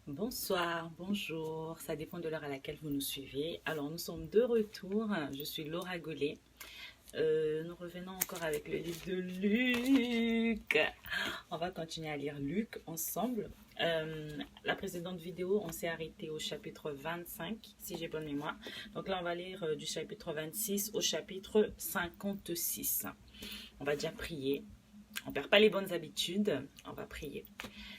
Bonsoir, bonjour, ça dépend de l'heure à laquelle vous nous suivez. Alors, nous sommes de retour. Je suis Laura Gollet. Nous revenons encore avec le livre de Luc. On va continuer à lire Luc ensemble. La précédente vidéo, on s'est arrêté au chapitre 25, si j'ai bonne mémoire. Donc là, on va lire du chapitre 26 au chapitre 56. On va déjà prier. On ne perd pas les bonnes habitudes. On va prier.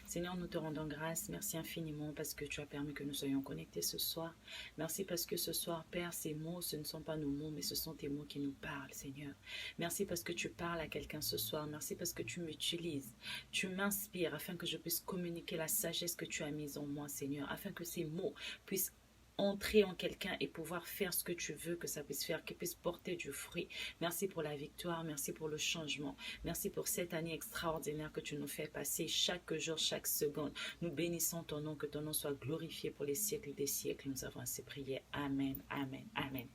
Seigneur, nous te rendons grâce. Merci infiniment parce que tu as permis que nous soyons connectés ce soir. Merci parce que ce soir, Père, ces mots, ce ne sont pas nos mots, mais ce sont tes mots qui nous parlent, Seigneur. Merci parce que tu parles à quelqu'un ce soir. Merci parce que tu m'utilises. Tu m'inspires afin que je puisse communiquer la sagesse que tu as mise en moi, Seigneur, afin que ces mots puissent entrer en quelqu'un et pouvoir faire ce que tu veux que ça puisse faire, qu'il puisse porter du fruit. Merci pour la victoire, merci pour le changement, merci pour cette année extraordinaire que tu nous fais passer chaque jour, chaque seconde. Nous bénissons ton nom, que ton nom soit glorifié pour les siècles des siècles. Nous avons ainsi prié. Amen, amen, amen.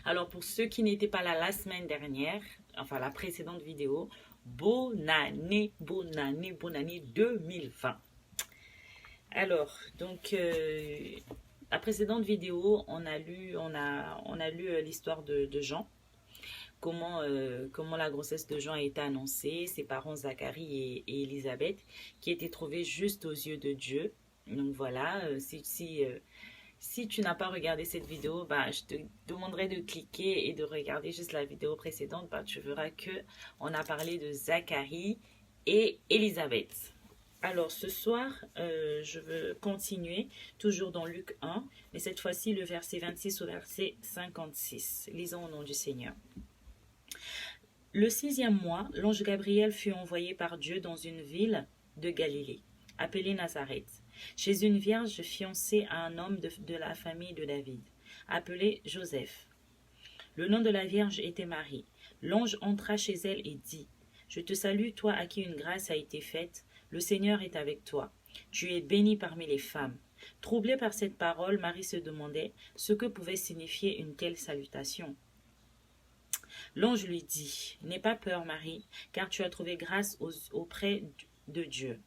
Alors pour ceux qui n'étaient pas là la semaine dernière, enfin la précédente vidéo, bonne année 2020. Alors, donc, la précédente vidéo, on a lu l'histoire de Jean, comment la grossesse de Jean a été annoncée, ses parents Zacharie et Élisabeth, qui étaient trouvés juste aux yeux de Dieu. Donc voilà, si tu n'as pas regardé cette vidéo, bah, je te demanderai de cliquer et de regarder juste la vidéo précédente. Bah, tu verras que on a parlé de Zacharie et Élisabeth. Alors ce soir, je veux continuer, toujours dans Luc 1, mais cette fois-ci le verset 26 au verset 56. Lisons au nom du Seigneur. Le 6e mois, l'ange Gabriel fut envoyé par Dieu dans une ville de Galilée, appelée Nazareth, chez une vierge fiancée à un homme de la famille de David, appelé Joseph. Le nom de la vierge était Marie. L'ange entra chez elle et dit, « Je te salue, toi à qui une grâce a été faite. Le Seigneur est avec toi. Tu es bénie parmi les femmes. » Troublée par cette parole, Marie se demandait ce que pouvait signifier une telle salutation. L'ange lui dit, « N'aie pas peur, Marie, car tu as trouvé grâce auprès de Dieu.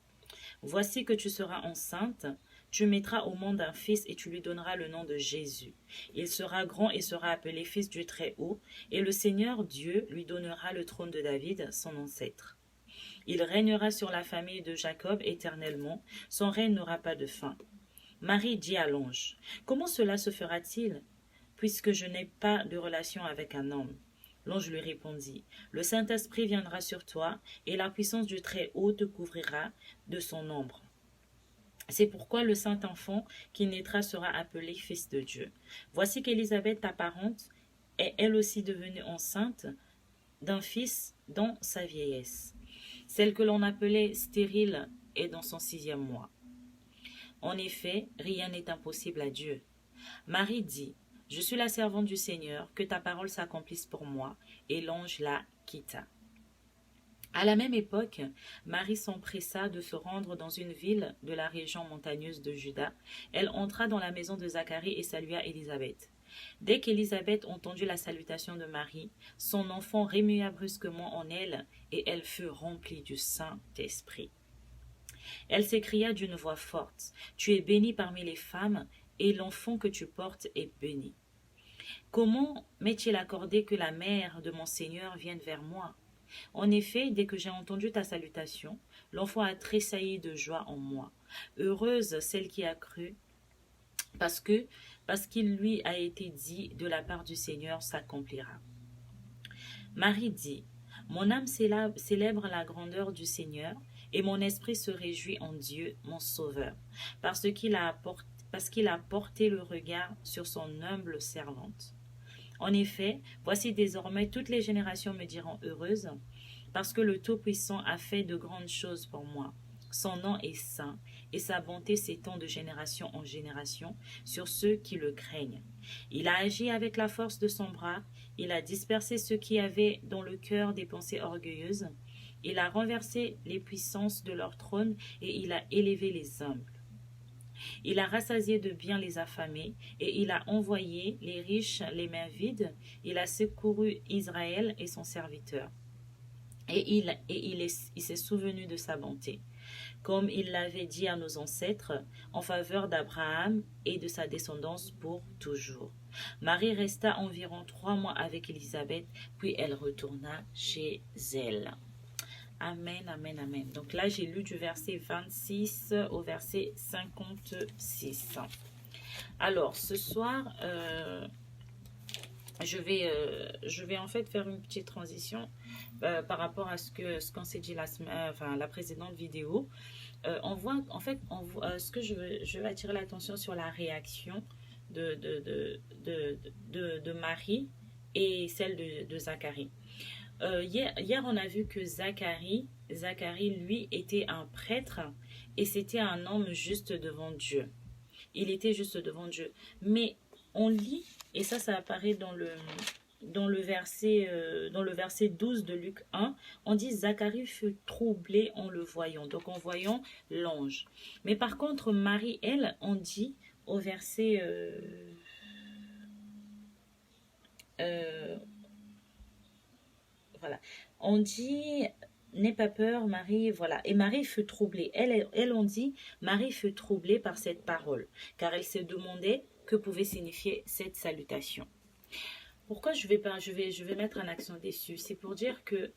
Voici que tu seras enceinte, tu mettras au monde un fils et tu lui donneras le nom de Jésus. Il sera grand et sera appelé fils du Très-Haut, et le Seigneur Dieu lui donnera le trône de David, son ancêtre. Il régnera sur la famille de Jacob éternellement, son règne n'aura pas de fin. » Marie dit à l'ange, « Comment cela se fera-t-il, puisque je n'ai pas de relation avec un homme ?» L'ange lui répondit, « Le Saint-Esprit viendra sur toi, et la puissance du Très-Haut te couvrira de son ombre. C'est pourquoi le Saint-Enfant qui naîtra sera appelé Fils de Dieu. Voici qu'Élisabeth, ta parente, est elle aussi devenue enceinte d'un fils dans sa vieillesse. Celle que l'on appelait stérile est dans son 6e mois. En effet, rien n'est impossible à Dieu. » Marie dit, « Je suis la servante du Seigneur, que ta parole s'accomplisse pour moi. » Et l'ange la quitta. À la même époque, Marie s'empressa de se rendre dans une ville de la région montagneuse de Juda. Elle entra dans la maison de Zacharie et salua Élisabeth. Dès qu'Élisabeth entendit la salutation de Marie, son enfant remua brusquement en elle, et elle fut remplie du Saint-Esprit. Elle s'écria d'une voix forte, « Tu es bénie parmi les femmes, et l'enfant que tu portes est béni. Comment m'est-il accordé que la mère de mon Seigneur vienne vers moi? En effet, dès que j'ai entendu ta salutation, l'enfant a tressailli de joie en moi. Heureuse celle qui a cru, parce qu'il lui a été dit de la part du Seigneur s'accomplira. » Marie dit, « Mon âme célèbre la grandeur du Seigneur, et mon esprit se réjouit en Dieu, mon Sauveur, parce qu'il a porté le regard sur son humble servante. En effet, voici désormais toutes les générations me diront heureuse, parce que le Tout-Puissant a fait de grandes choses pour moi. Son nom est saint, et sa bonté s'étend de génération en génération sur ceux qui le craignent. Il a agi avec la force de son bras, il a dispersé ceux qui avaient dans le cœur des pensées orgueilleuses, il a renversé les puissances de leur trône, et il a élevé les humbles. Il a rassasié de biens les affamés, et il a envoyé les riches les mains vides. Il a secouru Israël et son serviteur. Et il s'est souvenu de sa bonté, comme il l'avait dit à nos ancêtres, en faveur d'Abraham et de sa descendance pour toujours. Marie resta environ 3 mois avec Élisabeth, puis elle retourna chez elle. Amen, amen, amen. Donc là, j'ai lu du verset 26 au verset 56. Alors, ce soir, je vais en fait faire une petite transition par rapport à ce qu'on s'est dit la précédente vidéo. On voit, en fait, ce que je veux attirer l'attention sur la réaction de Marie et celle de Zacharie. Hier, on a vu que Zacharie, lui, était un prêtre et c'était un homme juste devant Dieu. Il était juste devant Dieu. Mais on lit, et ça apparaît dans le verset 12 de Luc 1, on dit Zacharie fut troublé en le voyant, donc en voyant l'ange. Mais par contre, Marie, elle, on dit au verset... voilà, on dit... N'aie pas peur, Marie, voilà. Et Marie fut troublée. Elle, on dit, Marie fut troublée par cette parole, car elle se demandait que pouvait signifier cette salutation. Pourquoi je vais mettre un accent dessus? C'est pour dire que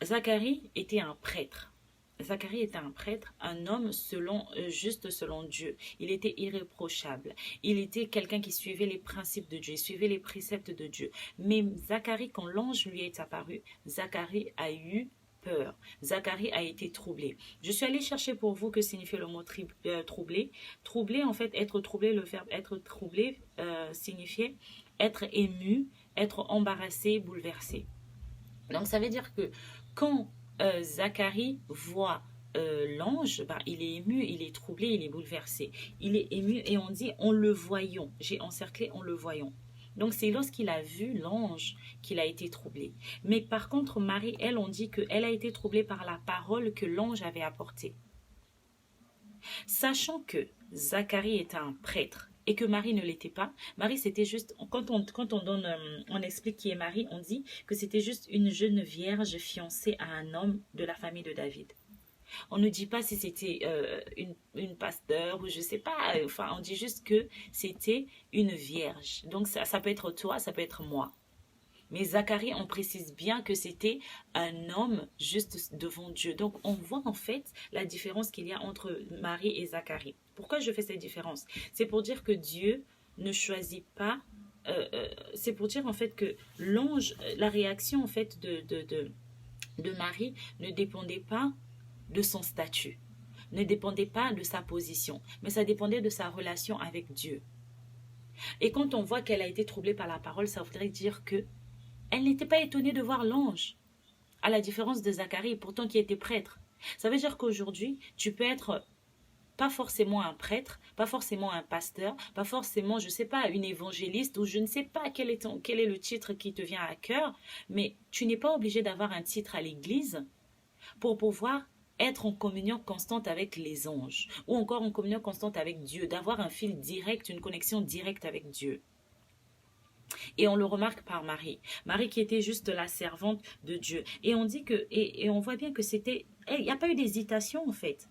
Zacharie était un prêtre. Zacharie était un prêtre, un homme juste selon Dieu. Il était irréprochable. Il était quelqu'un qui suivait les principes de Dieu, il suivait les préceptes de Dieu. Mais Zacharie, quand l'ange lui est apparu, Zacharie a eu peur. Zacharie a été troublé. Je suis allée chercher pour vous que signifie le mot troublé. Troublé, en fait, être troublé, le verbe être troublé signifiait être ému, être embarrassé, bouleversé. Donc, ça veut dire que quand Zacharie voit l'ange, il est ému, il est troublé, il est bouleversé. Il est ému et on dit en le voyant. J'ai encerclé en le voyant. Donc c'est lorsqu'il a vu l'ange qu'il a été troublé. Mais par contre, Marie, elle, on dit qu'elle a été troublée par la parole que l'ange avait apportée. Sachant que Zacharie était un prêtre et que Marie ne l'était pas. Marie, c'était juste, quand on explique qui est Marie, on dit que c'était juste une jeune vierge fiancée à un homme de la famille de David. On ne dit pas si c'était une pasteur ou je sais pas, enfin on dit juste que c'était une vierge. Donc ça peut être toi, ça peut être moi. Mais Zacharie, on précise bien que c'était un homme juste devant Dieu. Donc, on voit en fait la différence qu'il y a entre Marie et Zacharie. Pourquoi je fais cette différence? C'est pour dire que Dieu ne choisit pas... c'est pour dire en fait que l'ange, la réaction en fait de Marie ne dépendait pas de son statut, ne dépendait pas de sa position, mais ça dépendait de sa relation avec Dieu. Et quand on voit qu'elle a été troublée par la parole, ça voudrait dire que elle n'était pas étonnée de voir l'ange, à la différence de Zacharie, pourtant qui était prêtre. Ça veut dire qu'aujourd'hui, tu peux être pas forcément un prêtre, pas forcément un pasteur, pas forcément, je ne sais pas, une évangéliste, ou je ne sais pas quel est le titre qui te vient à cœur, mais tu n'es pas obligé d'avoir un titre à l'église pour pouvoir être en communion constante avec les anges, ou encore en communion constante avec Dieu, d'avoir un fil direct, une connexion directe avec Dieu. Et on le remarque par Marie. Marie qui était juste la servante de Dieu. Et on dit que, et on voit bien que c'était, il n'y a pas eu d'hésitation en fait.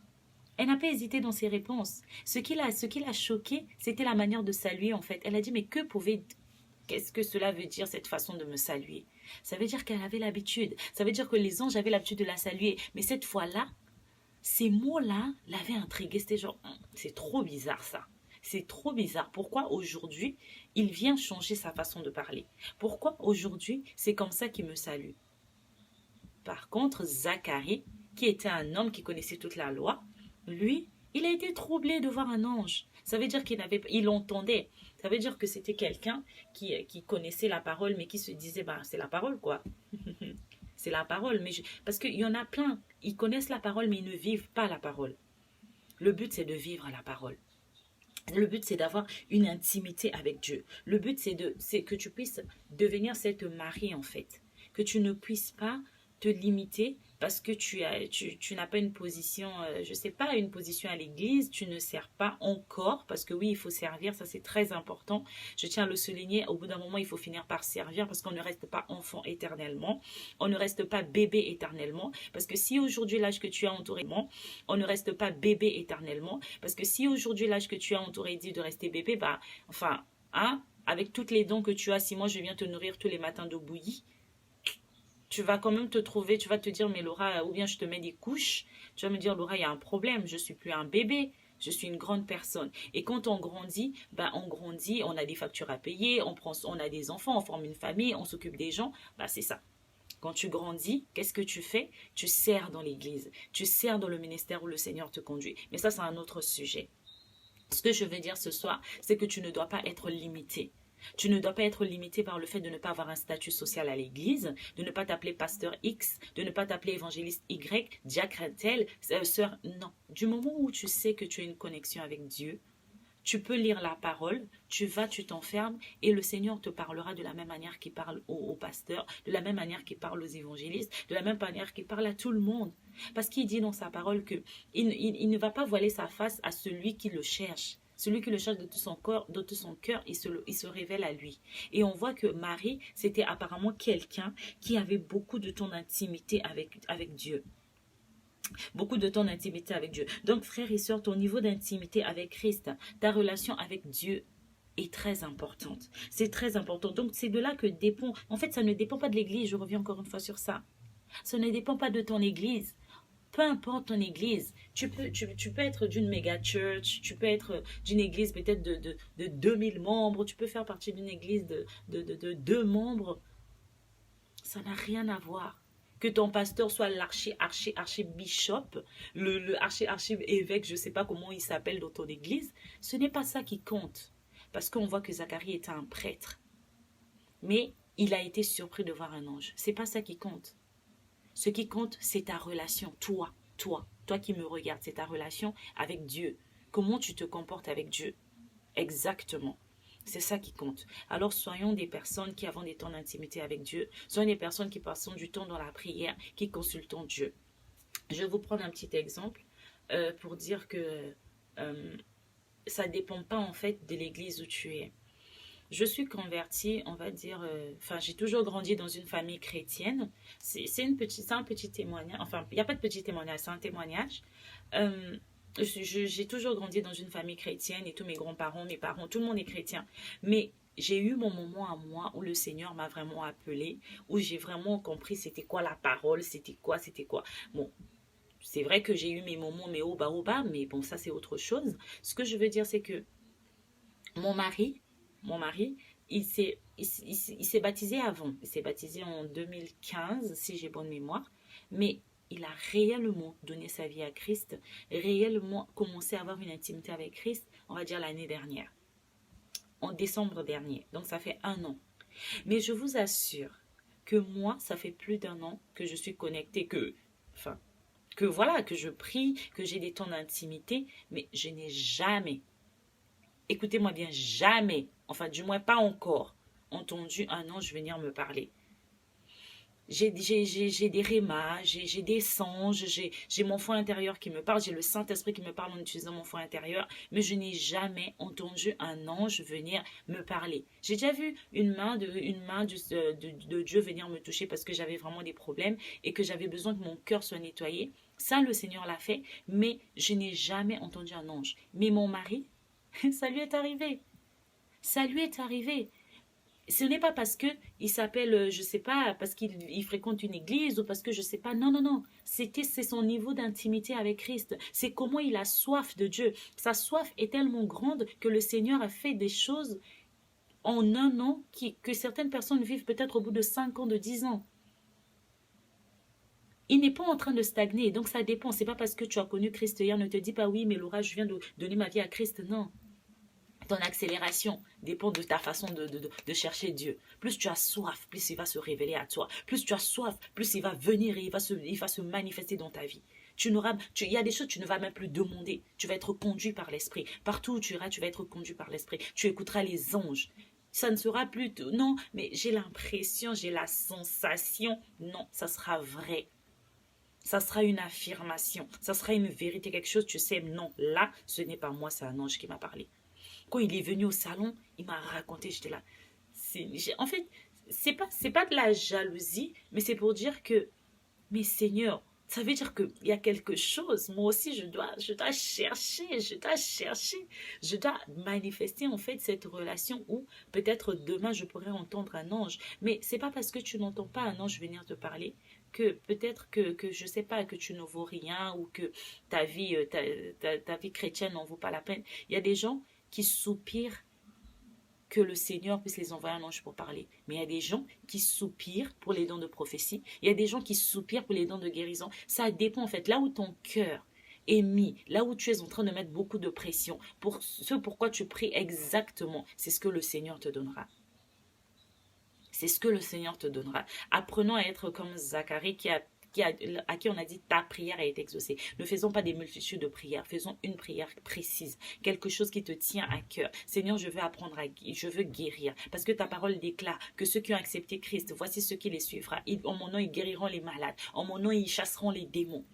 Elle n'a pas hésité dans ses réponses. Ce qui l'a choquée, c'était la manière de saluer en fait. Elle a dit, mais qu'est-ce que cela veut dire cette façon de me saluer? Ça veut dire qu'elle avait l'habitude. Ça veut dire que les anges avaient l'habitude de la saluer. Mais cette fois-là, ces mots-là l'avaient intriguée. C'était genre, c'est trop bizarre ça. C'est trop bizarre. Pourquoi aujourd'hui, il vient changer sa façon de parler? Pourquoi aujourd'hui, c'est comme ça qu'il me salue? Par contre, Zacharie, qui était un homme qui connaissait toute la loi, lui, il a été troublé de voir un ange. Ça veut dire il l'entendait. Ça veut dire que c'était quelqu'un qui connaissait la parole, mais qui se disait, c'est la parole quoi. C'est la parole. Parce qu'il y en a plein, ils connaissent la parole, mais ils ne vivent pas la parole. Le but, c'est de vivre la parole. Le but, c'est d'avoir une intimité avec Dieu. Le but, c'est que tu puisses devenir cette Marie, en fait. Que tu ne puisses pas te limiter parce que tu n'as pas une position, je sais pas, une position à l'église, tu ne sers pas encore, parce que oui, il faut servir, ça c'est très important. Je tiens à le souligner, au bout d'un moment, il faut finir par servir, parce qu'on ne reste pas enfant éternellement, on ne reste pas bébé éternellement, parce que si aujourd'hui l'âge que tu as entouré, on ne reste pas bébé éternellement, parce que si aujourd'hui l'âge que tu as entouré dit de rester bébé, bah, enfin, hein, avec toutes les dons que tu as, si moi je viens te nourrir tous les matins d'eau bouillie, tu vas quand même te trouver, tu vas te dire, mais Laura, ou bien je te mets des couches, tu vas me dire, Laura, il y a un problème, je suis plus un bébé, je suis une grande personne. Et quand on grandit, ben on grandit, on a des factures à payer, on a des enfants, on forme une famille, on s'occupe des gens, ben c'est ça. Quand tu grandis, qu'est-ce que tu fais? Tu sers dans l'église, tu sers dans le ministère où le Seigneur te conduit. Mais ça, c'est un autre sujet. Ce que je veux dire ce soir, c'est que tu ne dois pas être limité. Tu ne dois pas être limité par le fait de ne pas avoir un statut social à l'église, de ne pas t'appeler pasteur X, de ne pas t'appeler évangéliste Y, diacre tel, sœur. Non. Du moment où tu sais que tu as une connexion avec Dieu, tu peux lire la parole, tu vas, tu t'enfermes et le Seigneur te parlera de la même manière qu'il parle aux pasteurs, de la même manière qu'il parle aux évangélistes, de la même manière qu'il parle à tout le monde. Parce qu'il dit dans sa parole que il ne va pas voiler sa face à celui qui le cherche. Celui qui le cherche de tout son cœur, il se révèle à lui. Et on voit que Marie, c'était apparemment quelqu'un qui avait beaucoup de temps d'intimité avec Dieu. Beaucoup de temps d'intimité avec Dieu. Donc, frères et sœurs, ton niveau d'intimité avec Christ, ta relation avec Dieu est très importante. C'est très important. Donc, c'est de là que dépend. En fait, ça ne dépend pas de l'église. Je reviens encore une fois sur ça. Ça ne dépend pas de ton église. Peu importe ton église, tu peux être d'une méga church, tu peux être d'une église peut-être de 2000 membres, tu peux faire partie d'une église de 2 membres. Ça n'a rien à voir. Que ton pasteur soit l'archi-bishop, le archi-évêque, je ne sais pas comment il s'appelle dans ton église, ce n'est pas ça qui compte. Parce qu'on voit que Zacharie était un prêtre. Mais il a été surpris de voir un ange. Ce n'est pas ça qui compte. Ce qui compte, c'est ta relation, toi qui me regardes, c'est ta relation avec Dieu. Comment tu te comportes avec Dieu? Exactement. C'est ça qui compte. Alors soyons des personnes qui avons des temps d'intimité avec Dieu. Soyons des personnes qui passons du temps dans la prière, qui consultons Dieu. Je vais vous prendre un petit exemple pour dire que ça ne dépend pas en fait de l'église où tu es. Je suis convertie, on va dire, j'ai toujours grandi dans une famille chrétienne. C'est un petit témoignage, enfin, il n'y a pas de petit témoignage, c'est un témoignage. J'ai toujours grandi dans une famille chrétienne et tous mes grands-parents, mes parents, tout le monde est chrétien. Mais j'ai eu mon moment à moi où le Seigneur m'a vraiment appelée, où j'ai vraiment compris c'était quoi la parole, c'était quoi. Bon, c'est vrai que j'ai eu mes moments, mes hauts bas, mais bon, ça c'est autre chose. Ce que je veux dire, c'est que mon mari, il s'est baptisé avant. Il s'est baptisé en 2015, si j'ai bonne mémoire. Mais il a réellement donné sa vie à Christ, réellement commencé à avoir une intimité avec Christ, on va dire l'année dernière, en décembre dernier. Donc ça fait 1 an. Mais je vous assure que moi, ça fait plus d'1 an que je suis connectée, que voilà, que je prie, que j'ai des temps d'intimité, mais je n'ai jamais, écoutez-moi bien, jamais, enfin du moins pas encore, entendu un ange venir me parler. J'ai des rémas, j'ai des songes, j'ai mon fond intérieur qui me parle, j'ai le Saint-Esprit qui me parle en utilisant mon fond intérieur, mais je n'ai jamais entendu un ange venir me parler. J'ai déjà vu une main de Dieu venir me toucher parce que j'avais vraiment des problèmes et que j'avais besoin que mon cœur soit nettoyé. Ça, le Seigneur l'a fait, mais je n'ai jamais entendu un ange. Mais mon mari, ça lui est arrivé. Ça lui est arrivé. Ce n'est pas parce que il s'appelle, je sais pas, parce qu'il fréquente une église ou parce que je sais pas. Non, non, non. C'est son niveau d'intimité avec Christ. C'est comment il a soif de Dieu. Sa soif est tellement grande que le Seigneur a fait des choses en 1 an que certaines personnes vivent peut-être au bout de 5 ans, de 10 ans. Il n'est pas en train de stagner. Donc ça dépend. C'est pas parce que tu as connu Christ hier, ne te dis pas oui, mais Laura, je viens de donner ma vie à Christ. Non. Ton accélération dépend de ta façon de chercher Dieu. Plus tu as soif, plus il va se révéler à toi. Plus tu as soif, plus il va venir et il va se manifester dans ta vie. Il y a des choses que tu ne vas même plus demander. Tu vas être conduit par l'Esprit. Partout où tu iras, tu vas être conduit par l'Esprit. Tu écouteras les anges. Ça ne sera plus non, mais j'ai l'impression, j'ai la sensation. Non, ça sera vrai. Ça sera une affirmation, ça sera une vérité, quelque chose, tu sais, non, là, ce n'est pas moi, c'est un ange qui m'a parlé. Quand il est venu au salon, il m'a raconté, j'étais là. En fait, c'est pas de la jalousie, mais c'est pour dire que, mais Seigneur, ça veut dire qu'il y a quelque chose. Moi aussi, je dois chercher, je dois manifester en fait cette relation où peut-être demain je pourrais entendre un ange. Mais c'est pas parce que tu n'entends pas un ange venir te parler que peut-être que je sais pas, que tu ne vaux rien ou que ta vie, ta vie chrétienne n'en vaut pas la peine. Il y a des gens qui soupirent que le Seigneur puisse les envoyer un ange pour parler. Mais il y a des gens qui soupirent pour les dons de prophétie. Il y a des gens qui soupirent pour les dons de guérison. Ça dépend en fait. Là où ton cœur est mis, là où tu es en train de mettre beaucoup de pression, pour ce pourquoi tu pries exactement, c'est ce que le Seigneur te donnera. C'est ce que le Seigneur te donnera. Apprenons à être comme Zacharie à qui on a dit ta prière a été exaucée. Ne faisons pas des multitudes de prières, faisons une prière précise, quelque chose qui te tient à cœur. Seigneur, je veux apprendre je veux guérir, parce que ta parole déclare que ceux qui ont accepté Christ, voici ce qui les suivra. En mon nom, ils guériront les malades. En mon nom, ils chasseront les démons.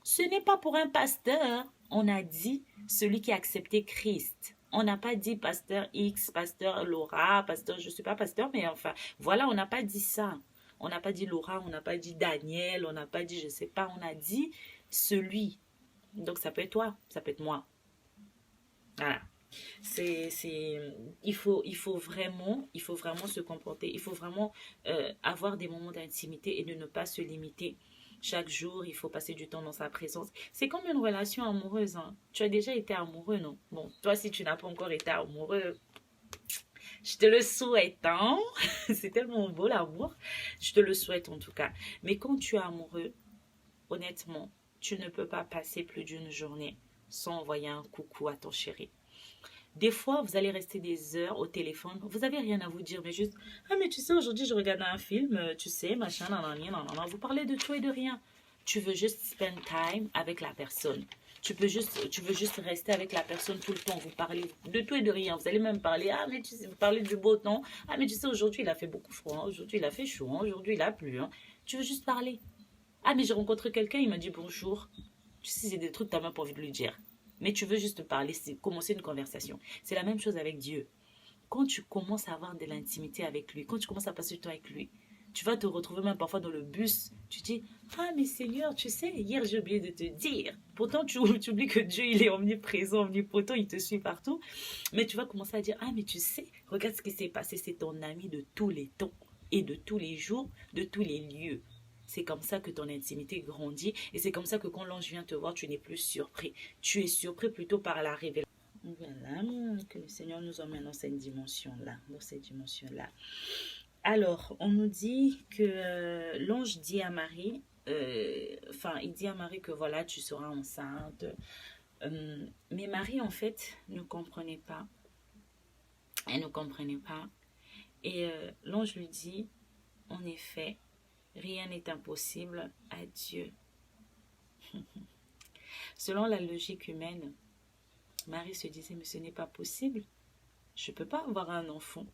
Ce n'est pas pour un pasteur. On a dit celui qui a accepté Christ. On n'a pas dit pasteur X, pasteur Laura, pasteur, je ne suis pas pasteur, mais enfin, voilà, on n'a pas dit ça. On n'a pas dit Laura, on n'a pas dit Daniel, on n'a pas dit je ne sais pas, on a dit celui. Donc ça peut être toi, ça peut être moi. Voilà. Il faut vraiment se comporter, il faut vraiment avoir des moments d'intimité et de ne pas se limiter. Chaque jour, il faut passer du temps dans sa présence. C'est comme une relation amoureuse. Hein. Tu as déjà été amoureux, non? Bon, toi, si tu n'as pas encore été amoureux, je te le souhaite, hein? C'est tellement beau l'amour. Je te le souhaite en tout cas. Mais quand tu es amoureux, honnêtement, tu ne peux pas passer plus d'une journée sans envoyer un coucou à ton chéri. Des fois, vous allez rester des heures au téléphone. Vous n'avez rien à vous dire, mais juste, ah, mais tu sais, aujourd'hui, je regarde un film, tu sais, machin, nanana, nanana. Vous parlez de tout et de rien. Tu veux juste spend time avec la personne. Tu veux juste rester avec la personne tout le temps. Vous parlez de tout et de rien. Vous allez même parler, ah, mais tu sais, vous parlez du beau temps. Ah, mais tu sais, aujourd'hui, il a fait beaucoup froid. Hein. Aujourd'hui, il a fait chaud. Hein. Aujourd'hui, il a plu. Hein. Tu veux juste parler. Ah, mais j'ai rencontré quelqu'un, il m'a dit bonjour. Tu sais, c'est des trucs que tu n'as même pas envie de lui dire. Mais tu veux juste parler, c'est commencer une conversation. C'est la même chose avec Dieu. Quand tu commences à avoir de l'intimité avec lui, quand tu commences à passer du temps avec lui, tu vas te retrouver même parfois dans le bus. Tu dis, ah mais Seigneur, tu sais, hier j'ai oublié de te dire. Pourtant, tu oublies que Dieu, il est omniprésent, omnipotent, il te suit partout. Mais tu vas commencer à dire, ah mais tu sais, regarde ce qui s'est passé, c'est ton ami de tous les temps et de tous les jours, de tous les lieux. C'est comme ça que ton intimité grandit et c'est comme ça que quand l'ange vient te voir, tu n'es plus surpris. Tu es surpris plutôt par la révélation. Voilà, que le Seigneur nous emmène dans cette dimension-là, Alors, on nous dit que l'ange dit à Marie, il dit à Marie que voilà, tu seras enceinte. Mais Marie, en fait, ne comprenait pas. Elle ne comprenait pas. Et l'ange lui dit, en effet, rien n'est impossible à Dieu. Selon la logique humaine, Marie se disait, mais ce n'est pas possible. Je ne peux pas avoir un enfant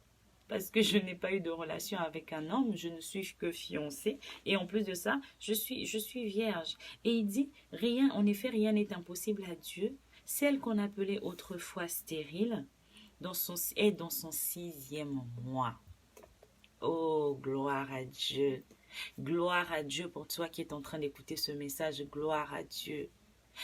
parce que je n'ai pas eu de relation avec un homme, je ne suis que fiancée. Et en plus de ça, je suis vierge. Et il dit, rien, en effet, rien n'est impossible à Dieu. Celle qu'on appelait autrefois stérile est dans son 6e mois. Oh, gloire à Dieu. Gloire à Dieu pour toi qui es en train d'écouter ce message. Gloire à Dieu.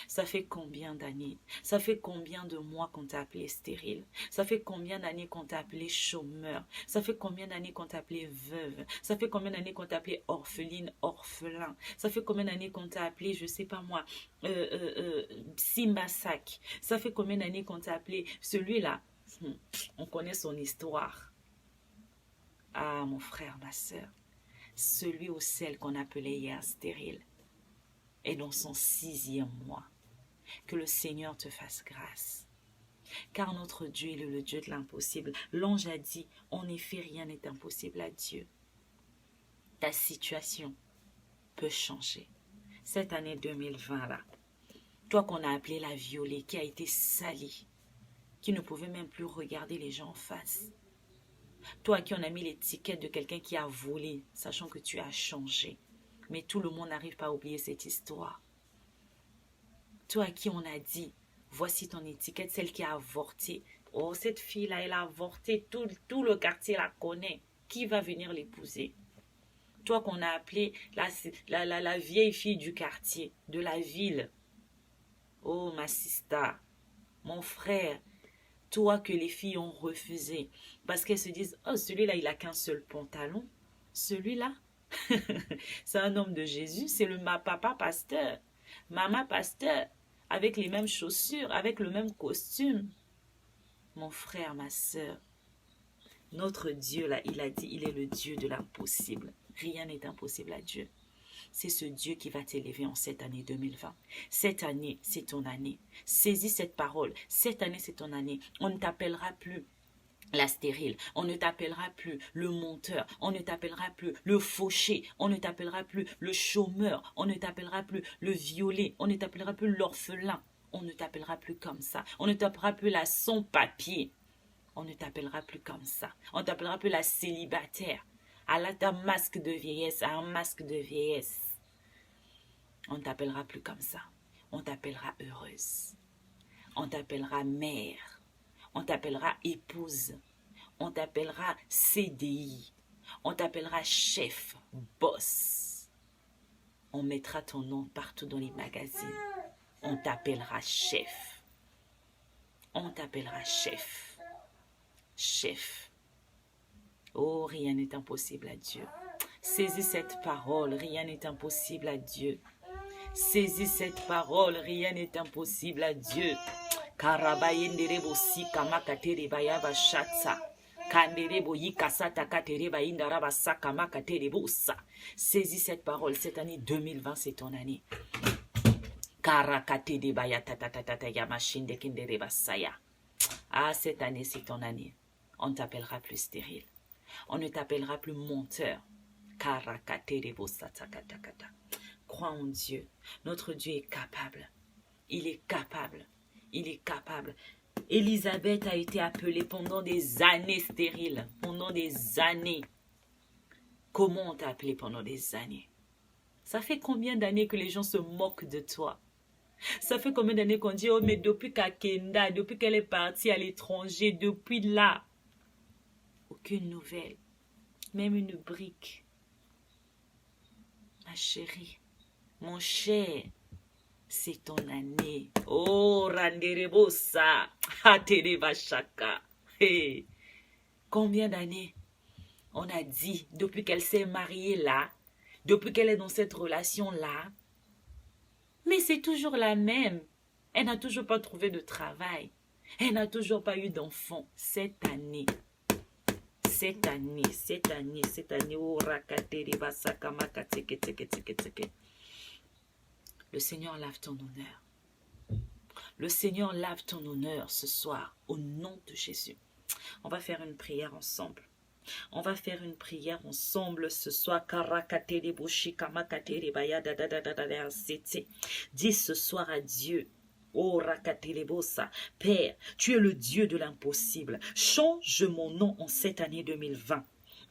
Ça fait combien d'années? Ça fait combien de mois qu'on t'a appelé stérile? Ça fait combien d'années qu'on t'a appelé chômeur? Ça fait combien d'années qu'on t'a appelé veuve? Ça fait combien d'années qu'on t'a appelé orpheline, orphelin? Ça fait combien d'années qu'on t'a appelé, je sais pas moi, Simbasak? Ça fait combien d'années qu'on t'a appelé celui-là? On connaît son histoire. Ah, mon frère, ma soeur, celui ou celle qu'on appelait hier stérile est dans son 6e mois. Que le Seigneur te fasse grâce. Car notre Dieu est le Dieu de l'impossible. L'ange a dit, en effet, rien n'est impossible à Dieu. Ta situation peut changer. Cette année 2020 là, toi qu'on a appelé la violée, qui a été salie, qui ne pouvait même plus regarder les gens en face. Toi à qui on a mis l'étiquette de quelqu'un qui a volé, sachant que tu as changé. Mais tout le monde n'arrive pas à oublier cette histoire. Toi à qui on a dit, voici ton étiquette, celle qui a avorté. Oh, cette fille-là, elle a avorté, tout le quartier la connaît. Qui va venir l'épouser? Toi qu'on a appelé la vieille fille du quartier, de la ville. Oh, ma sister, mon frère, toi que les filles ont refusé. Parce qu'elles se disent, oh, celui-là, il a qu'un seul pantalon. Celui-là, c'est un homme de Jésus, c'est le papa pasteur, maman pasteur, avec les mêmes chaussures, avec le même costume. Mon frère, ma soeur, notre Dieu, là, il a dit, il est le Dieu de l'impossible. Rien n'est impossible à Dieu. C'est ce Dieu qui va t'élever en cette année 2020. Cette année, c'est ton année. Saisis cette parole. Cette année, c'est ton année. On ne t'appellera plus la stérile, on ne t'appellera plus le menteur, on ne t'appellera plus le fauché, on ne t'appellera plus le chômeur, on ne t'appellera plus le violé, on ne t'appellera plus l'orphelin, on ne t'appellera plus comme ça, on ne t'appellera plus la sans-papier, on ne t'appellera plus comme ça, on ne t'appellera plus la célibataire, à un masque de vieillesse, à un masque de vieillesse, on ne t'appellera plus comme ça, on t'appellera heureuse, on t'appellera mère, on t'appellera épouse, on t'appellera CDI, on t'appellera chef, boss. On mettra ton nom partout dans les magazines. On t'appellera chef. On t'appellera chef. Chef. Oh, rien n'est impossible à Dieu. Saisis cette parole, rien n'est impossible à Dieu. Saisis cette parole, rien n'est impossible à Dieu. Karabayenderebo si kamakatereba yaba shatsa. Kanderebo yikasata katereba indaraba sakamakaterebo sa. Saisis cette parole, cette année 2020, c'est ton année. Karakatedeba yatatatata yamashinde kindereba saya. Ah, cette année, c'est ton année. On ne t'appellera plus stérile. On ne t'appellera plus menteur. Karakaterebo satakatakata. Crois en Dieu. Notre Dieu est capable. Il est capable. Il est capable. Élisabeth a été appelée pendant des années stériles. Pendant des années. Comment on t'a appelé pendant des années? Ça fait combien d'années que les gens se moquent de toi? Ça fait combien d'années qu'on dit, oh mais depuis qu'Akenda, depuis qu'elle est partie à l'étranger, depuis là, aucune nouvelle. Même une brique. Ma chérie, mon cher, c'est ton année. Oh, Randerebosa, Haterevashaka. Hey. Combien d'années on a dit depuis qu'elle s'est mariée là, depuis qu'elle est dans cette relation-là, mais c'est toujours la même. Elle n'a toujours pas trouvé de travail. Elle n'a toujours pas eu d'enfant. Cette année, oh, Rakaterevasaka makateketeketeketeke. Le Seigneur lave ton honneur. Le Seigneur lave ton honneur ce soir, au nom de Jésus. On va faire une prière ensemble. On va faire une prière ensemble ce soir. Dis ce soir à Dieu. Oh, Rakatelebosa. Père, tu es le Dieu de l'impossible. Change mon nom en cette année 2020.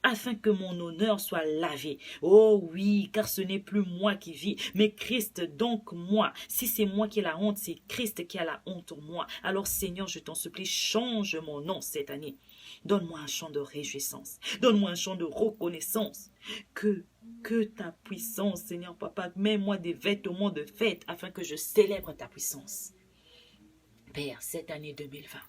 Afin que mon honneur soit lavé. Oh oui, car ce n'est plus moi qui vis, mais Christ donc moi. Si c'est moi qui ai la honte, c'est Christ qui a la honte en moi. Alors Seigneur, je t'en supplie, change mon nom cette année. Donne-moi un chant de réjouissance. Donne-moi un chant de reconnaissance. Que ta puissance, Seigneur Papa, mets-moi des vêtements de fête afin que je célèbre ta puissance. Père, cette année 2020,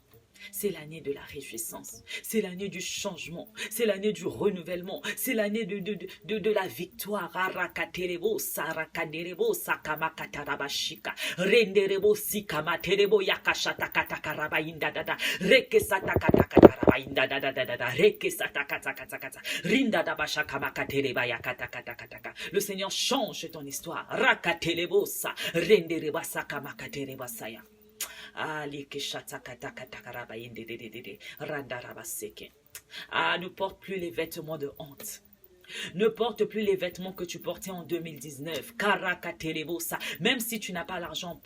c'est l'année de la réjouissance, c'est l'année du changement, c'est l'année du renouvellement, c'est l'année de la victoire. Arakaterebo, sarakaderebo, sakamakatarabashika, renderebo, sikamaterebo, yakashatakatarabaindadada, rekesatakatakatarabaindadadadada, rekesatakatakataka, rindadabashakamakatereba, yakatakatakataka. Le Seigneur change ton histoire. Rakatelebo, sa, rendereba, sakamakatereba, saya. Ah, ne porte plus les vêtements de honte. Ne porte plus les vêtements que tu portais en 2019. Karakatelebosa. Même si tu n'as pas l'argent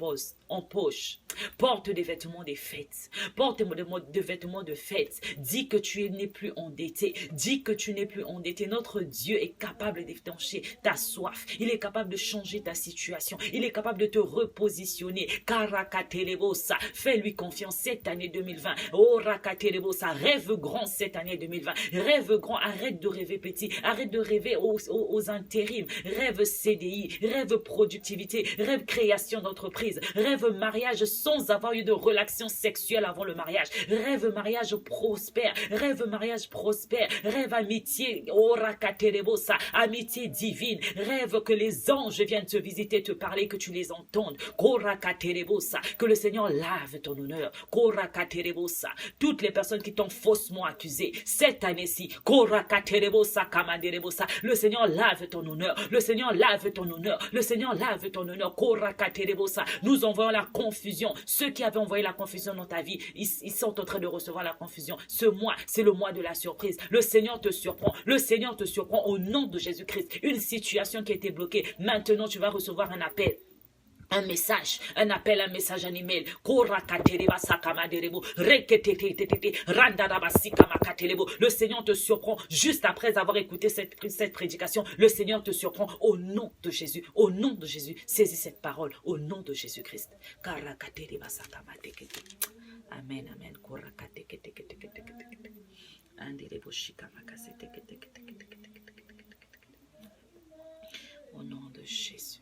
en poche, porte des vêtements des fêtes. Porte des vêtements de fête. Dis que tu n'es plus endetté. Dis que tu n'es plus endetté. Notre Dieu est capable d'étancher ta soif. Il est capable de changer ta situation. Il est capable de te repositionner. Karakatelebosa. Fais-lui confiance cette année 2020. Oh, Rakatelebosa. Rêve grand cette année 2020. Rêve grand. Arrête de rêver petit. Arrête de rêver aux intérims. Rêve CDI. Rêve productivité. Rêve création d'entreprise. Rêve mariage sans avoir eu de relation sexuelle avant le mariage. Rêve mariage prospère. Rêve mariage prospère. Rêve amitié. Orakaterebosa. Amitié divine. Rêve que les anges viennent te visiter, te parler, que tu les entendes. Korakaterebosa. Que le Seigneur lave ton honneur. Korakaterebosa. Toutes les personnes qui t'ont faussement accusé cette année-ci. Korakaterebosa. Kamaderebosa. Le Seigneur lave ton honneur. Le Seigneur lave ton honneur. Le Seigneur lave ton honneur. Korakaterebosa. Nous envoyons la confusion. Ceux qui avaient envoyé la confusion dans ta vie, ils sont en train de recevoir la confusion. Ce mois, c'est le mois de la surprise. Le Seigneur te surprend. Le Seigneur te surprend au nom de Jésus-Christ. Une situation qui a été bloquée. Maintenant, tu vas recevoir un appel. Un message, un appel, un message, un email. Le Seigneur te surprend juste après avoir écouté cette prédication. Le Seigneur te surprend au nom de Jésus. Au nom de Jésus. Saisis cette parole au nom de Jésus-Christ. Amen, amen. Au nom de Jésus.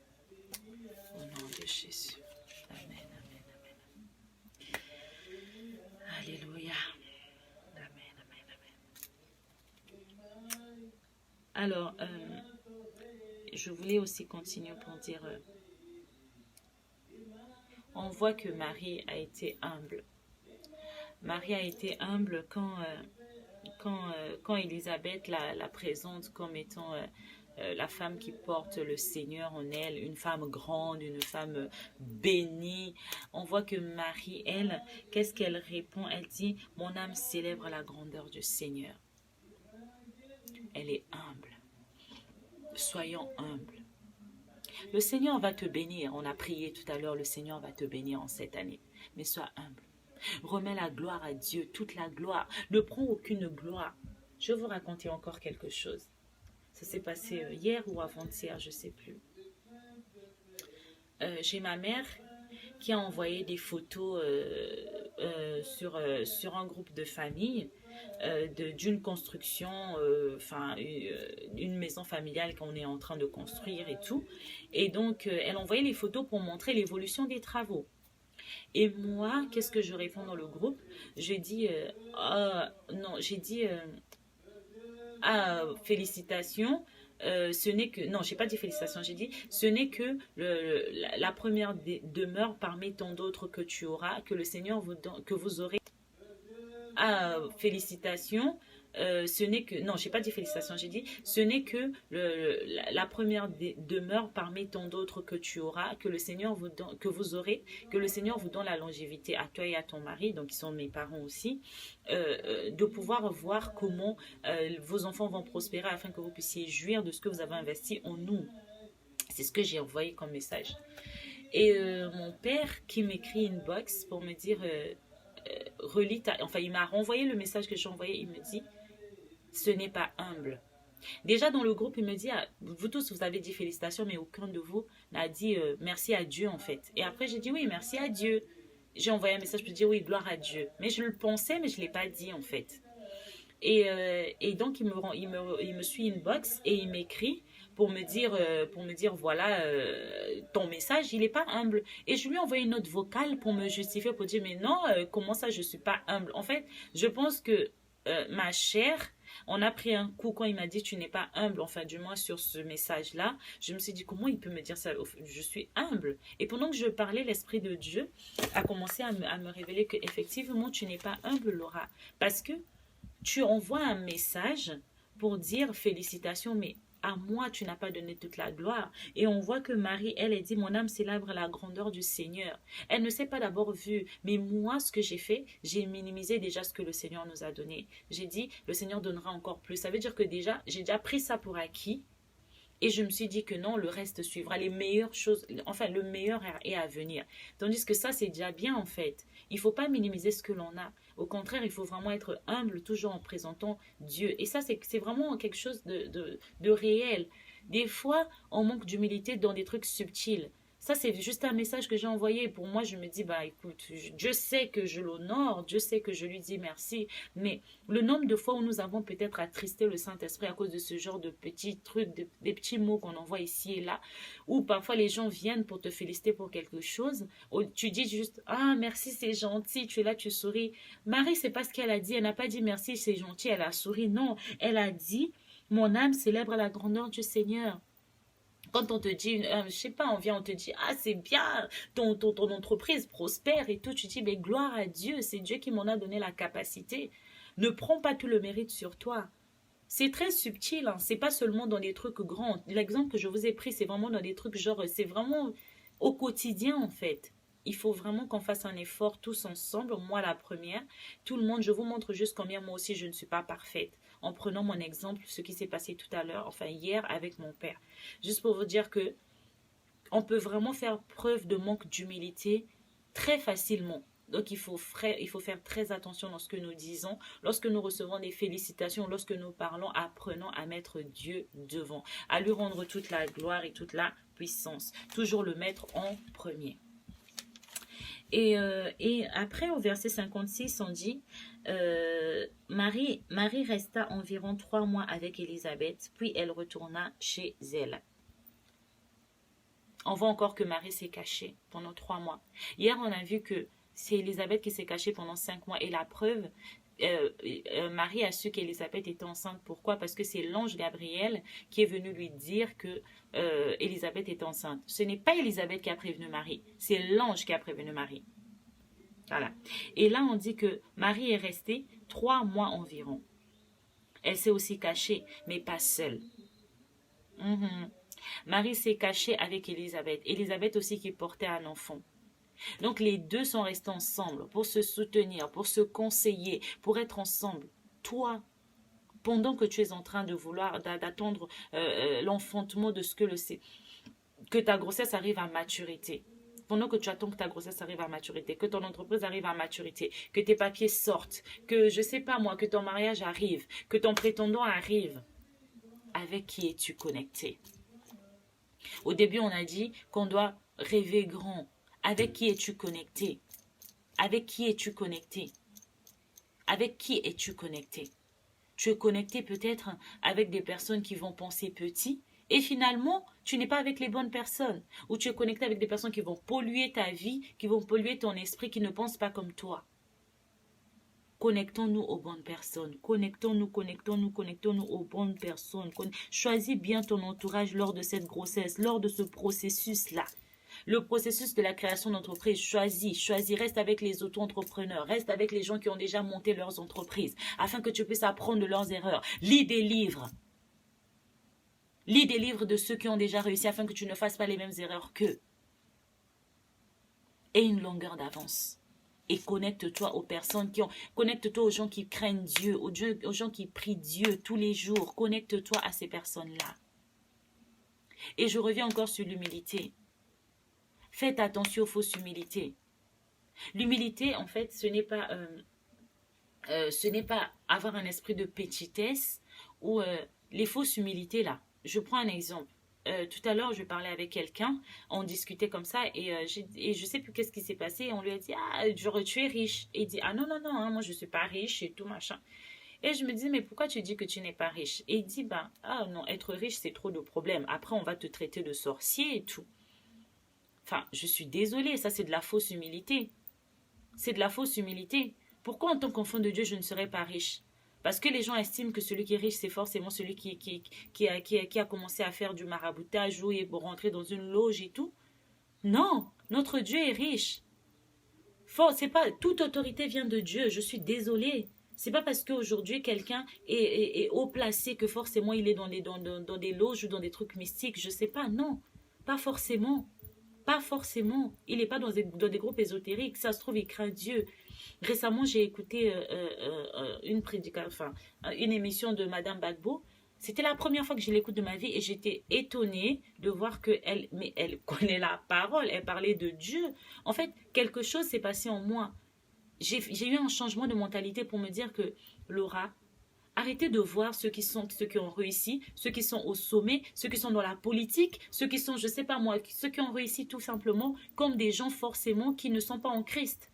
Au nom de Jésus. Amen, amen, amen. Alléluia. Amen, amen, amen. Alors, je voulais aussi continuer pour dire, on voit que Marie a été humble. Marie a été humble quand Élisabeth la présente comme étant la femme qui porte le Seigneur en elle, une femme grande, une femme bénie. On voit que Marie, elle, qu'est-ce qu'elle répond? Elle dit, mon âme célèbre la grandeur du Seigneur. Elle est humble. Soyons humbles. Le Seigneur va te bénir. On a prié tout à l'heure, le Seigneur va te bénir en cette année. Mais sois humble. Remets la gloire à Dieu, toute la gloire. Ne prends aucune gloire. Je vais vous raconter encore quelque chose. Ça s'est passé hier ou avant-hier, je ne sais plus. J'ai ma mère qui a envoyé des photos sur un groupe de famille d'une construction, une maison familiale qu'on est en train de construire et tout. Et donc, elle a envoyé les photos pour montrer l'évolution des travaux. Et moi, qu'est-ce que je réponds dans le groupe? J'ai dit, félicitations. Ce n'est que, non, j'ai pas dit félicitations, j'ai dit, ce n'est que la première demeure parmi tant d'autres que tu auras, que le Seigneur que vous aurez. Félicitations. Ce n'est que, non, j'ai pas dit félicitations, j'ai dit, ce n'est que la première demeure parmi tant d'autres que tu auras, que le Seigneur que vous aurez, que le Seigneur vous donne la longévité à toi et à ton mari, donc ils sont mes parents aussi, de pouvoir voir comment vos enfants vont prospérer afin que vous puissiez jouir de ce que vous avez investi en nous. C'est ce que j'ai envoyé comme message. Et mon père qui m'écrit une box pour me dire, enfin il m'a renvoyé le message que j'ai envoyé, il me dit, ce n'est pas humble. Déjà dans le groupe, il me dit, vous tous, vous avez dit félicitations, mais aucun de vous n'a dit merci à Dieu en fait. Et après, j'ai dit oui, merci à Dieu. J'ai envoyé un message pour dire oui, gloire à Dieu. Mais je le pensais, mais je ne l'ai pas dit en fait. Et donc, il me suit une box et il m'écrit pour me dire voilà, ton message, il n'est pas humble. Et je lui ai envoyé une note vocale pour me justifier, pour dire mais non, comment ça, je ne suis pas humble. En fait, je pense que ma chère, on a pris un coup quand il m'a dit tu n'es pas humble, enfin du moins sur ce message-là. Je me suis dit comment il peut me dire ça, je suis humble. Et pendant que je parlais, l'Esprit de Dieu a commencé à me révéler que effectivement tu n'es pas humble, Laura. Parce que tu envoies un message pour dire félicitations, mais À moi, tu n'as pas donné toute la gloire. Et on voit que Marie, elle dit, mon âme célèbre la grandeur du Seigneur. Elle ne s'est pas d'abord vue, mais moi, ce que j'ai fait, j'ai minimisé déjà ce que le Seigneur nous a donné. J'ai dit, le Seigneur donnera encore plus. Ça veut dire que déjà, j'ai déjà pris ça pour acquis. Et je me suis dit que non, le reste suivra. Les meilleures choses, enfin, le meilleur est à venir. Tandis que ça, c'est déjà bien, en fait. Il ne faut pas minimiser ce que l'on a. Au contraire, il faut vraiment être humble, toujours en présentant Dieu. Et ça, c'est vraiment quelque chose de réel. Des fois, on manque d'humilité dans des trucs subtils. Ça, c'est juste un message que j'ai envoyé. Pour moi, je me dis, bah écoute, Dieu sait que je l'honore, Dieu sait que je lui dis merci. Mais le nombre de fois où nous avons peut-être attristé le Saint-Esprit à cause de ce genre de petits trucs, des petits mots qu'on envoie ici et là, ou parfois les gens viennent pour te féliciter pour quelque chose, ou tu dis juste, ah merci, c'est gentil, tu es là, tu souris. Marie, c'est pas ce qu'elle a dit, elle n'a pas dit merci, c'est gentil, elle a souri. Non, elle a dit, mon âme célèbre la grandeur du Seigneur. Quand on te dit, je sais pas, on vient, on te dit, ah c'est bien, ton entreprise prospère et tout, tu dis, mais gloire à Dieu, c'est Dieu qui m'en a donné la capacité. Ne prends pas tout le mérite sur toi. C'est très subtil, hein. C'est pas seulement dans des trucs grands. L'exemple que je vous ai pris, c'est vraiment dans des trucs genre, c'est vraiment au quotidien en fait. Il faut vraiment qu'on fasse un effort tous ensemble, moi la première. Tout le monde, je vous montre juste combien moi aussi je ne suis pas parfaite. En prenant mon exemple, ce qui s'est passé tout à l'heure, enfin hier avec mon père. Juste pour vous dire que on peut vraiment faire preuve de manque d'humilité très facilement. Donc il faut faire très attention dans ce que nous disons. Lorsque nous recevons des félicitations, lorsque nous parlons, apprenons à mettre Dieu devant, à lui rendre toute la gloire et toute la puissance. Toujours le mettre en premier. Et après, au verset 56, on dit, Marie resta environ 3 mois avec Élisabeth, puis elle retourna chez elle. On voit encore que Marie s'est cachée pendant 3 mois. Hier, on a vu que c'est Élisabeth qui s'est cachée pendant 5 mois. Et la preuve, Marie a su qu'Élisabeth était enceinte. Pourquoi? Parce que c'est l'ange Gabriel qui est venu lui dire que Élisabeth est enceinte. Ce n'est pas Élisabeth qui a prévenu Marie, c'est l'ange qui a prévenu Marie. Voilà. Et là, on dit que Marie est restée 3 mois environ. Elle s'est aussi cachée, mais pas seule. Marie s'est cachée avec Élisabeth. Élisabeth aussi qui portait un enfant. Donc les deux sont restés ensemble pour se soutenir, pour se conseiller, pour être ensemble. Toi, pendant que tu es en train de vouloir, d'attendre l'enfantement de ce que ta grossesse arrive à maturité. Pendant que tu attends que ta grossesse arrive à maturité, que ton entreprise arrive à maturité, que tes papiers sortent, que je sais pas moi, que ton mariage arrive, que ton prétendant arrive. Avec qui es-tu connecté? Au début, on a dit qu'on doit rêver grand. Avec qui es-tu connecté? Avec qui es-tu connecté? Avec qui es-tu connecté? Tu es connecté peut-être avec des personnes qui vont penser petit et finalement, tu n'es pas avec les bonnes personnes. Ou tu es connecté avec des personnes qui vont polluer ta vie, qui vont polluer ton esprit, qui ne pensent pas comme toi. Connectons-nous aux bonnes personnes. Connectons-nous aux bonnes personnes. Choisis bien ton entourage lors de cette grossesse, lors de ce processus-là. Le processus de la création d'entreprise, choisis, reste avec les auto-entrepreneurs, reste avec les gens qui ont déjà monté leurs entreprises, afin que tu puisses apprendre de leurs erreurs. Lis des livres. Lis des livres de ceux qui ont déjà réussi, afin que tu ne fasses pas les mêmes erreurs qu'eux. Aie une longueur d'avance. Et connecte-toi aux personnes connecte-toi aux gens qui craignent Dieu, aux gens qui prient Dieu tous les jours. Connecte-toi à ces personnes-là. Et je reviens encore sur l'humilité. Faites attention aux fausses humilités. L'humilité, en fait, ce n'est pas avoir un esprit de petitesse ou les fausses humilités là. Je prends un exemple. Tout à l'heure, je parlais avec quelqu'un, on discutait comme ça et je sais plus qu'est-ce qui s'est passé. On lui a dit, ah, tu es riche. Et il dit, ah non, hein, moi je suis pas riche et tout machin. Et je me dis, mais pourquoi tu dis que tu n'es pas riche? Et il dit, ah non, être riche c'est trop de problèmes. Après, on va te traiter de sorcier et tout. Enfin, je suis désolée, ça c'est de la fausse humilité. C'est de la fausse humilité. Pourquoi en tant qu'enfant de Dieu, je ne serais pas riche? Parce que les gens estiment que celui qui est riche, c'est forcément celui qui a commencé à faire du maraboutage ou est rentrer dans une loge et tout. Non, notre Dieu est riche. C'est pas, toute autorité vient de Dieu, je suis désolée. C'est pas parce qu'aujourd'hui quelqu'un est haut placé que forcément il est dans des loges ou dans des trucs mystiques. Je sais pas, non. Pas forcément. Pas forcément. Il n'est pas dans des groupes ésotériques. Ça se trouve, il craint Dieu. Récemment, j'ai écouté une émission de Madame Bagbo. C'était la première fois que je l'écoute de ma vie et j'étais étonnée de voir mais elle connaît la parole. Elle parlait de Dieu. En fait, quelque chose s'est passé en moi. J'ai eu un changement de mentalité pour me dire que Laura, arrêtez de voir ceux qui ont réussi, ceux qui sont au sommet, ceux qui sont dans la politique, ceux qui sont, je sais pas moi, ceux qui ont réussi tout simplement comme des gens forcément qui ne sont pas en Christ.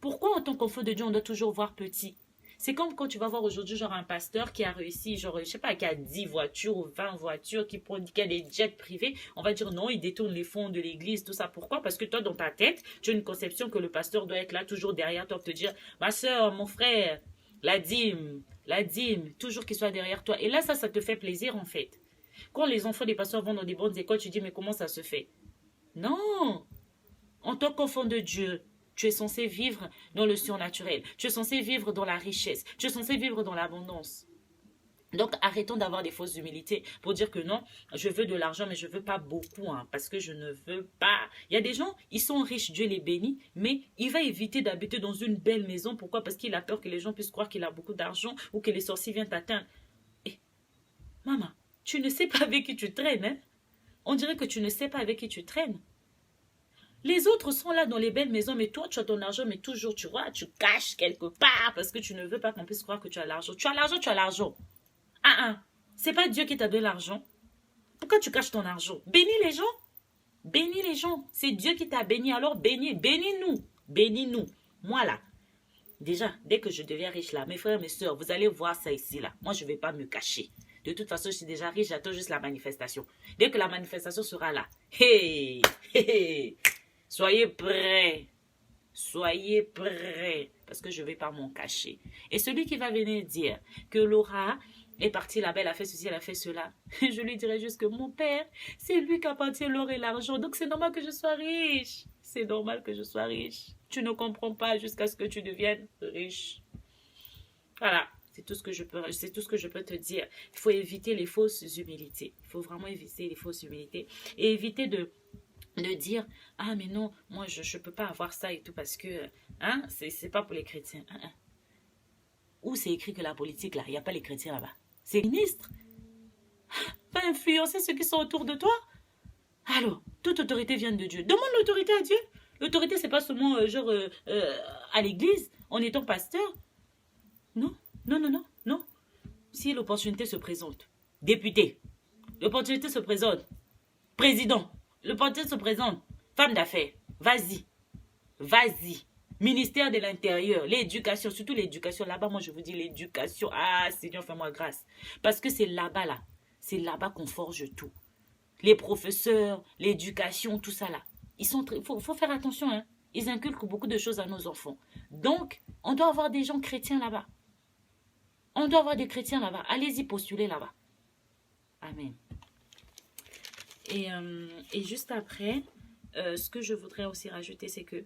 Pourquoi en tant qu'enfant de Dieu, on doit toujours voir petit? C'est comme quand tu vas voir aujourd'hui genre un pasteur qui a réussi, genre je sais pas, qui a 10 voitures ou 20 voitures, qui a des jets privés. On va dire non, il détourne les fonds de l'église, tout ça. Pourquoi? Parce que toi, dans ta tête, tu as une conception que le pasteur doit être là toujours derrière toi pour te dire, ma soeur, mon frère, la dîme, toujours qu'il soit derrière toi. Et là, ça te fait plaisir en fait. Quand les enfants des pasteurs vont dans des bonnes écoles, tu dis, mais comment ça se fait? Non! En tant qu'enfant de Dieu, tu es censé vivre dans le surnaturel. Tu es censé vivre dans la richesse. Tu es censé vivre dans l'abondance. Donc, arrêtons d'avoir des fausses humilités pour dire que non, je veux de l'argent, mais je ne veux pas beaucoup, hein, parce que je ne veux pas. Il y a des gens, ils sont riches, Dieu les bénit, mais il va éviter d'habiter dans une belle maison. Pourquoi? Parce qu'il a peur que les gens puissent croire qu'il a beaucoup d'argent ou que les sorciers viennent t'atteindre. Et, maman, tu ne sais pas avec qui tu traînes, hein? On dirait que tu ne sais pas avec qui tu traînes. Les autres sont là dans les belles maisons, mais toi, tu as ton argent, mais toujours, tu vois, tu caches quelque part parce que tu ne veux pas qu'on puisse croire que tu as l'argent. Tu as l'argent, tu as l'argent. C'est pas Dieu qui t'a donné l'argent. Pourquoi tu caches ton argent? Bénis les gens. Bénis les gens. C'est Dieu qui t'a béni, alors bénis-nous. Bénis-nous. Moi, là, déjà, dès que je deviens riche, là, mes frères, mes soeurs, vous allez voir ça ici, là. Moi, je ne vais pas me cacher. De toute façon, je suis déjà riche, j'attends juste la manifestation. Dès que la manifestation sera là, hey, hey, hey. Soyez prêts. Soyez prêts. Parce que je ne vais pas m'en cacher. Et celui qui va venir dire que Laura est partie là-bas, elle a fait ceci, elle a fait cela. Je lui dirai juste que mon père, c'est lui qui appartient l'or et l'argent. Donc c'est normal que je sois riche. C'est normal que je sois riche. Tu ne comprends pas jusqu'à ce que tu deviennes riche. Voilà. C'est tout ce que je peux te dire. Il faut éviter les fausses humilités. Il faut vraiment éviter les fausses humilités. Et éviter de dire ah mais non moi je peux pas avoir ça et tout parce que hein c'est pas pour les chrétiens. Où c'est écrit que la politique là il n'y a pas les chrétiens là-bas? C'est ministre. Va influencer ceux qui sont autour de toi. Alors toute autorité vient de Dieu. Demande l'autorité à Dieu. L'autorité c'est pas seulement à l'église en étant pasteur. Non. Si l'opportunité se présente, député, l'opportunité se présente, président, l'opportunité se présente, femme d'affaires, vas-y. Ministère de l'Intérieur, l'éducation, surtout l'éducation. Là-bas, moi, je vous dis l'éducation. Ah, Seigneur, fais-moi grâce. Parce que c'est là-bas, là. C'est là-bas qu'on forge tout. Les professeurs, l'éducation, tout ça, là. Faut faire attention, hein. Ils inculquent beaucoup de choses à nos enfants. Donc, on doit avoir des gens chrétiens là-bas. On doit avoir des chrétiens là-bas. Allez-y postuler là-bas. Amen. Et juste après, ce que je voudrais aussi rajouter, c'est que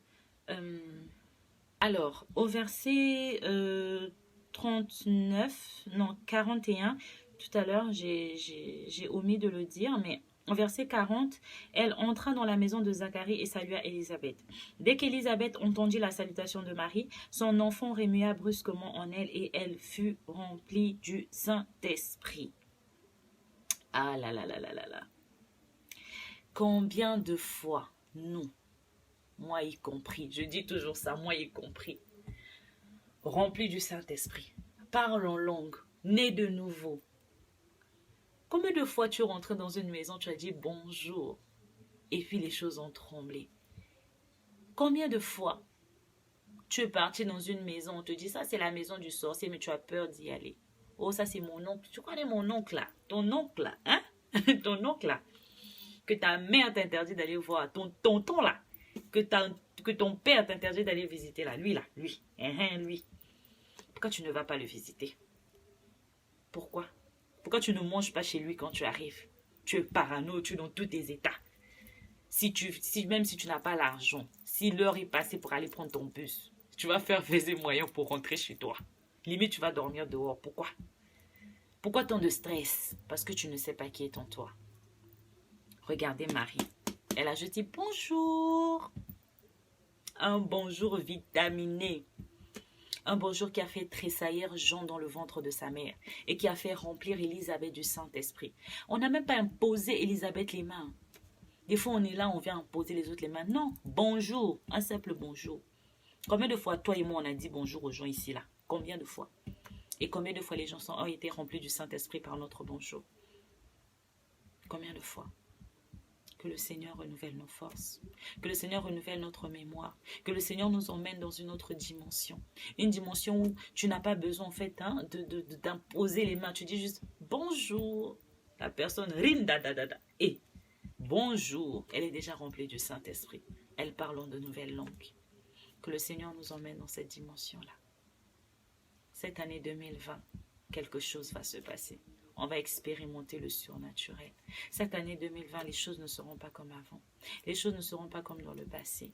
alors, au verset 41, tout à l'heure, j'ai omis de le dire, mais au verset 40, elle entra dans la maison de Zacharie et salua Élisabeth. Dès qu'Élisabeth entendit la salutation de Marie, son enfant remua brusquement en elle et elle fut remplie du Saint-Esprit. Ah là là là là là là. Combien de fois nous, moi y compris, je dis toujours ça, moi y compris, rempli du Saint-Esprit, parle en langue, né de nouveau. Combien de fois tu rentres dans une maison, tu as dit bonjour, et puis les choses ont tremblé? Combien de fois tu es parti dans une maison, on te dit ça c'est la maison du sorcier, mais tu as peur d'y aller? Oh, ça c'est mon oncle, tu connais mon oncle là, ton oncle là, hein? Ton oncle là, que ta mère t'interdit d'aller voir, ton tonton là, que ton père t'interdit d'aller visiter là, lui. Pourquoi tu ne vas pas le visiter? Pourquoi? Pourquoi tu ne manges pas chez lui quand tu arrives? Tu es parano, tu es dans tous tes états. Même si tu n'as pas l'argent, si l'heure est passée pour aller prendre ton bus, Tu vas faire des moyens pour rentrer chez toi. Limite, tu vas dormir dehors. Pourquoi? Pourquoi tant de stress? Parce que tu ne sais pas qui est en toi. Regardez Marie. Elle a jeté bonjour. Un bonjour vitaminé. Un bonjour qui a fait tressaillir Jean dans le ventre de sa mère et qui a fait remplir Élisabeth du Saint-Esprit. On n'a même pas imposé Élisabeth les mains. Des fois, on est là, on vient imposer les autres les mains. Non, bonjour, un simple bonjour. Combien de fois, toi et moi, on a dit bonjour aux gens ici, là? Combien de fois? Et combien de fois les gens ont été remplis du Saint-Esprit par notre bonjour? Combien de fois? Que le Seigneur renouvelle nos forces, que le Seigneur renouvelle notre mémoire, que le Seigneur nous emmène dans une autre dimension. Une dimension où tu n'as pas besoin en fait d'imposer les mains. Tu dis juste bonjour. La personne et bonjour. Elle est déjà remplie du Saint-Esprit. Elle parle de nouvelles langues. Que le Seigneur nous emmène dans cette dimension-là. Cette année 2020, quelque chose va se passer. On va expérimenter le surnaturel. Cette année 2020, les choses ne seront pas comme avant. Les choses ne seront pas comme dans le passé.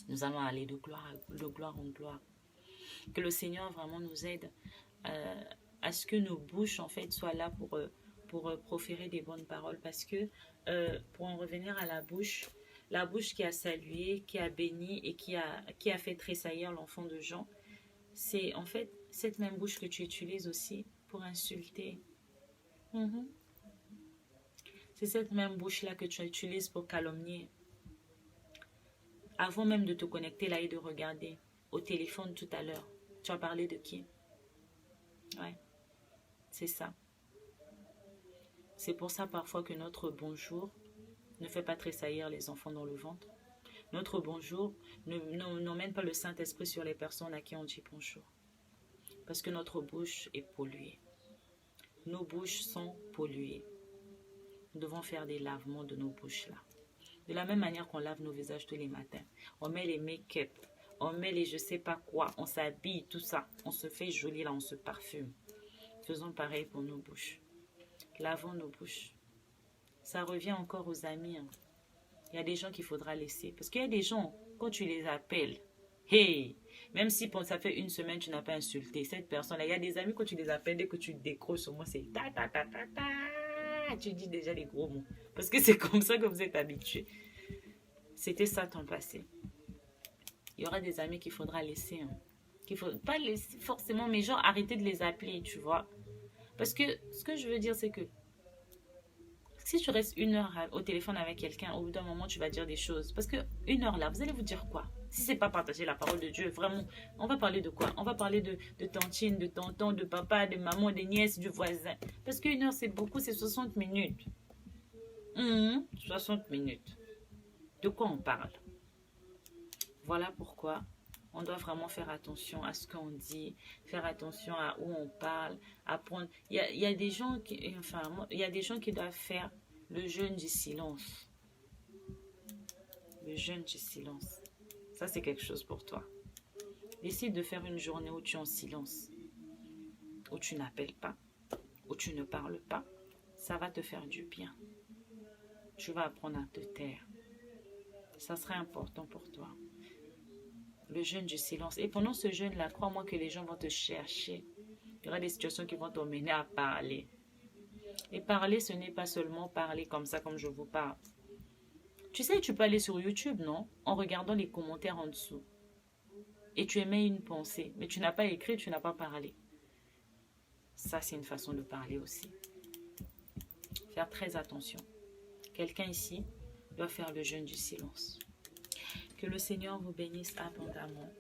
Nous allons aller de gloire en gloire. Que le Seigneur vraiment nous aide à ce que nos bouches en fait soient là pour proférer des bonnes paroles. Parce que pour en revenir à la bouche qui a salué, qui a béni et qui a fait tressaillir l'enfant de Jean, c'est en fait cette même bouche que tu utilises aussi pour insulter. C'est cette même bouche-là que tu utilises pour calomnier. Avant même de te connecter là et de regarder au téléphone tout à l'heure, tu as parlé de qui? Ouais, c'est ça. C'est pour ça parfois que notre bonjour ne fait pas tressaillir les enfants dans le ventre. Notre bonjour n'emmène pas le Saint-Esprit sur les personnes à qui on dit bonjour. Parce que notre bouche est polluée. Nos bouches sont polluées. Nous devons faire des lavements de nos bouches là. De la même manière qu'on lave nos visages tous les matins. On met les make-up, on met les je sais pas quoi, on s'habille, tout ça. On se fait joli là, on se parfume. Faisons pareil pour nos bouches. Lavons nos bouches. Ça revient encore aux amis. Il y a des gens qu'il faudra laisser. Parce qu'il y a des gens, quand tu les appelles, hey, même si ça fait une semaine tu n'as pas insulté cette personne-là, il y a des amis quand tu les appelles, dès que tu décroches sur moi, c'est ta ta ta ta ta. Tu dis déjà les gros mots. Parce que c'est comme ça que vous êtes habitués. C'était ça ton passé. Il y aura des amis qu'il faudra laisser. Qu'il faut pas laisser forcément, mais genre arrêter de les appeler, tu vois. Parce que ce que je veux dire, c'est que si tu restes 1 heure au téléphone avec quelqu'un, au bout d'un moment, tu vas dire des choses. Parce que 1 heure là, vous allez vous dire quoi? Si c'est pas partager la parole de Dieu, vraiment, on va parler de quoi? On va parler de tantine, de tonton, de papa, de maman, de nièce, du voisin. Parce qu'1 heure, c'est beaucoup, c'est 60 minutes. 60 minutes. De quoi on parle? Voilà pourquoi on doit vraiment faire attention à ce qu'on dit, faire attention à où on parle, apprendre. Il y a des gens qui, enfin, il y a des gens qui doivent faire le jeûne du silence. Le jeûne du silence. Ça, c'est quelque chose pour toi. Décide de faire une journée où tu es en silence, où tu n'appelles pas, où tu ne parles pas. Ça va te faire du bien. Tu vas apprendre à te taire. Ça sera important pour toi. Le jeûne du silence. Et pendant ce jeûne-là, crois-moi que les gens vont te chercher. Il y aura des situations qui vont t'emmener à parler. Et parler, ce n'est pas seulement parler comme ça, comme je vous parle. Tu sais, tu peux aller sur YouTube, non? En regardant les commentaires en dessous. Et tu émets une pensée. Mais tu n'as pas écrit, tu n'as pas parlé. Ça, c'est une façon de parler aussi. Faire très attention. Quelqu'un ici doit faire le jeûne du silence. Que le Seigneur vous bénisse abondamment.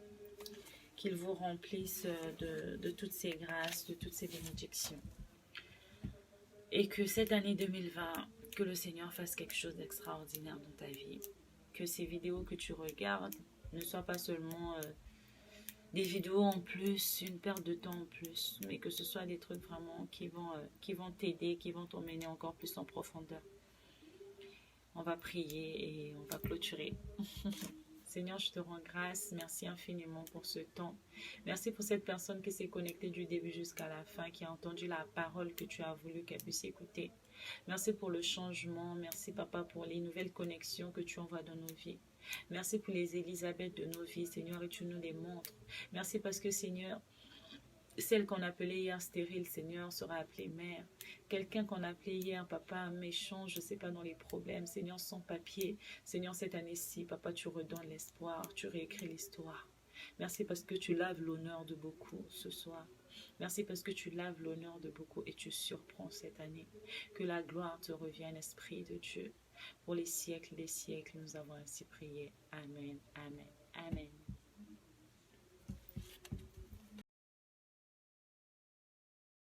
Qu'il vous remplisse de toutes ses grâces, de toutes ses bénédictions. Et que cette année 2020, que le Seigneur fasse quelque chose d'extraordinaire dans ta vie. Que ces vidéos que tu regardes ne soient pas seulement des vidéos en plus, une perte de temps en plus, mais que ce soit des trucs vraiment qui vont t'aider, qui vont t'emmener encore plus en profondeur. On va prier et on va clôturer Seigneur, je te rends grâce. Merci infiniment pour ce temps. Merci pour cette personne qui s'est connectée du début jusqu'à la fin, qui a entendu la parole que tu as voulu qu'elle puisse écouter. Merci pour le changement. Merci, Papa, pour les nouvelles connexions que tu envoies dans nos vies. Merci pour les Élisabeth de nos vies, Seigneur, et tu nous les montres. Merci parce que, Seigneur, celle qu'on appelait hier stérile, Seigneur, sera appelée mère. Quelqu'un qu'on appelait hier, papa, méchant, je ne sais pas, dans les problèmes, Seigneur, sans papier. Seigneur, cette année-ci, papa, tu redonnes l'espoir, tu réécris l'histoire. Merci parce que tu laves l'honneur de beaucoup ce soir. Merci parce que tu laves l'honneur de beaucoup et tu surprends cette année. Que la gloire te revienne, Esprit de Dieu. Pour les siècles des siècles, nous avons ainsi prié. Amen, amen, amen.